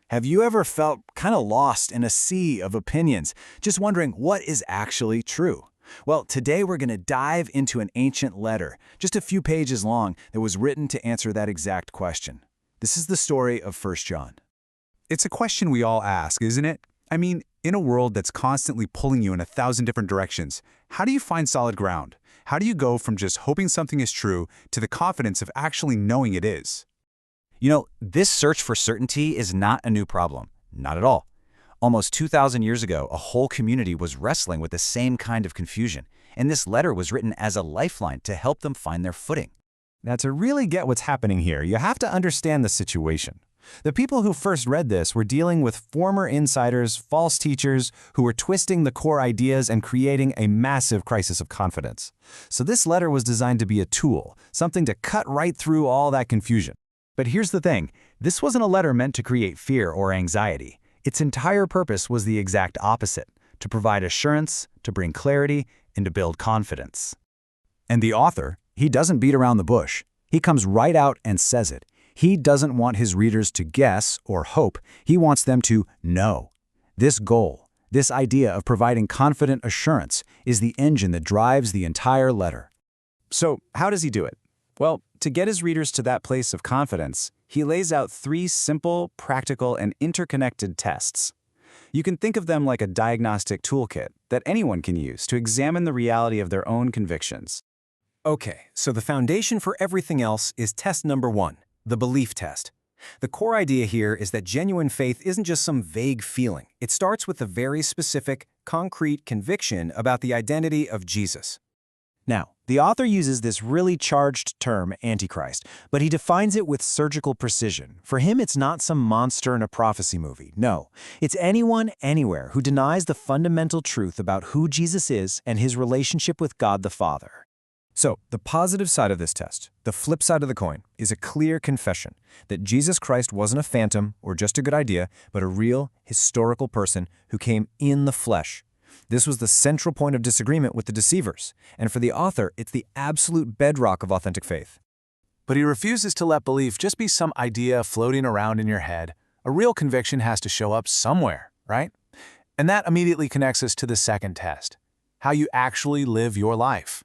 Have you ever felt kind of lost in a sea of opinions, just wondering what is actually true? Well, today we're going to dive into an ancient letter, just a few pages long, that was written to answer that exact question. This is the story of 1 John. It's a question we all ask, isn't it? I mean, in a world that's constantly pulling you in 1,000 different directions, how do you find solid ground? How do you go from just hoping something is true to the confidence of actually knowing it is? You know, this search for certainty is not a new problem. Not at all. Almost 2,000 years ago, a whole community was wrestling with the same kind of confusion, and this letter was written as a lifeline to help them find their footing. Now, to really get what's happening here, you have to understand the situation. The people who first read this were dealing with former insiders, false teachers, who were twisting the core ideas and creating a massive crisis of confidence. So this letter was designed to be a tool, something to cut right through all that confusion. But here's the thing, this wasn't a letter meant to create fear or anxiety. Its entire purpose was the exact opposite, to provide assurance, to bring clarity, and to build confidence. And the author, he doesn't beat around the bush. He comes right out and says it. He doesn't want his readers to guess or hope. He wants them to know. This goal, this idea of providing confident assurance, is the engine that drives the entire letter. So, how does he do it? Well, to get his readers to that place of confidence, he lays out 3 simple, practical, and interconnected tests. You can think of them like a diagnostic toolkit that anyone can use to examine the reality of their own convictions. Okay, so the foundation for everything else is test number 1, the belief test. The core idea here is that genuine faith isn't just some vague feeling. It starts with a very specific, concrete conviction about the identity of Jesus. Now, the author uses this really charged term, Antichrist, but he defines it with surgical precision. For him, it's not some monster in a prophecy movie. No, it's anyone, anywhere who denies the fundamental truth about who Jesus is and his relationship with God the Father. So, the positive side of this test, the flip side of the coin, is a clear confession that Jesus Christ wasn't a phantom or just a good idea, but a real, historical person who came in the flesh. This was the central point of disagreement with the deceivers, and for the author, it's the absolute bedrock of authentic faith. But he refuses to let belief just be some idea floating around in your head. A real conviction has to show up somewhere, right? And that immediately connects us to the second test, how you actually live your life.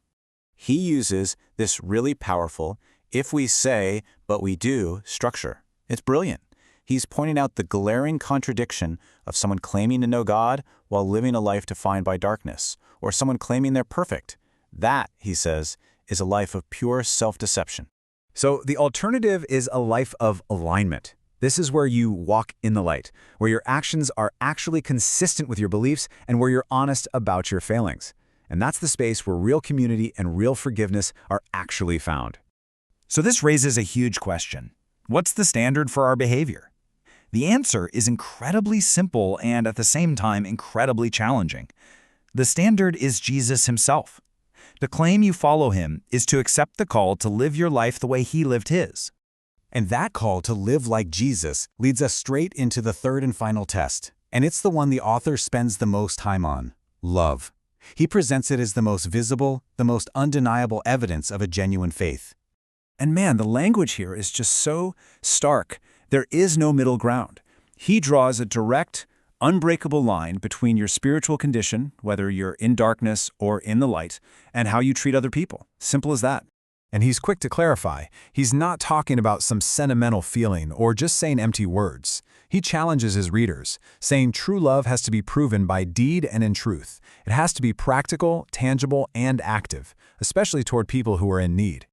He uses this really powerful, if we say, but we do, structure. It's brilliant. He's pointing out the glaring contradiction of someone claiming to know God while living a life defined by darkness, or someone claiming they're perfect. That, he says, is a life of pure self-deception. So the alternative is a life of alignment. This is where you walk in the light, where your actions are actually consistent with your beliefs and where you're honest about your failings. And that's the space where real community and real forgiveness are actually found. So this raises a huge question. What's the standard for our behavior? The answer is incredibly simple and at the same time incredibly challenging. The standard is Jesus himself. To claim you follow him is to accept the call to live your life the way he lived his. And that call to live like Jesus leads us straight into the third and final test. And it's the one the author spends the most time on: love. He presents it as the most visible, the most undeniable evidence of a genuine faith. And man, the language here is just so stark. There is no middle ground. He draws a direct, unbreakable line between your spiritual condition, whether you're in darkness or in the light, and how you treat other people. Simple as that. And he's quick to clarify, he's not talking about some sentimental feeling or just saying empty words. He challenges his readers, saying true love has to be proven by deed and in truth. It has to be practical, tangible, and active, especially toward people who are in need.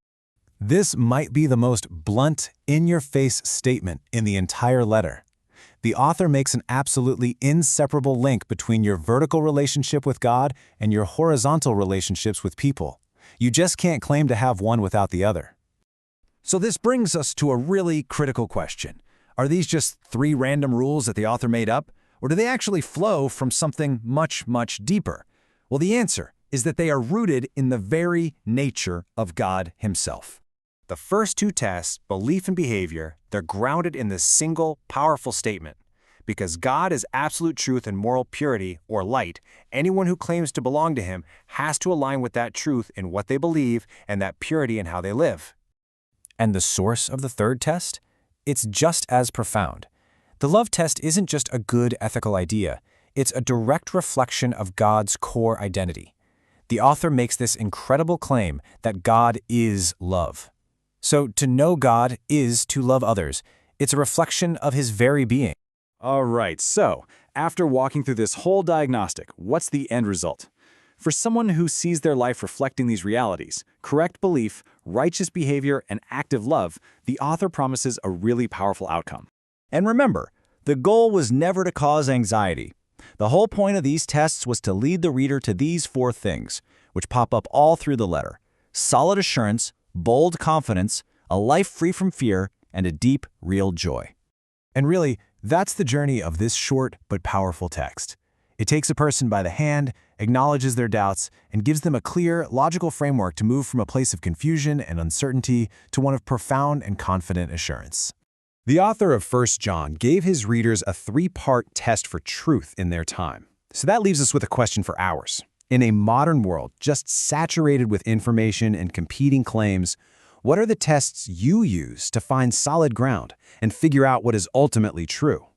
This might be the most blunt, in-your-face statement in the entire letter. The author makes an absolutely inseparable link between your vertical relationship with God and your horizontal relationships with people. You just can't claim to have one without the other. So this brings us to a really critical question. Are these just 3 random rules that the author made up, or do they actually flow from something much, much deeper? Well, the answer is that they are rooted in the very nature of God himself. The first 2 tests, belief and behavior, they're grounded in this single, powerful statement. Because God is absolute truth and moral purity, or light, anyone who claims to belong to him has to align with that truth in what they believe and that purity in how they live. And the source of the third test? It's just as profound. The love test isn't just a good ethical idea, it's a direct reflection of God's core identity. The author makes this incredible claim that God is love. So to know God is to love others. It's a reflection of his very being. All right, so after walking through this whole diagnostic, what's the end result? For someone who sees their life reflecting these realities, correct belief, righteous behavior, and active love, the author promises a really powerful outcome. And remember, the goal was never to cause anxiety. The whole point of these tests was to lead the reader to these 4 things, which pop up all through the letter: solid assurance, bold confidence, a life free from fear, and a deep, real joy. And really, that's the journey of this short but powerful text. It takes a person by the hand, acknowledges their doubts, and gives them a clear, logical framework to move from a place of confusion and uncertainty to one of profound and confident assurance. The author of 1 John gave his readers a 3-part test for truth in their time. So that leaves us with a question for ours. In a modern world just saturated with information and competing claims, what are the tests you use to find solid ground and figure out what is ultimately true?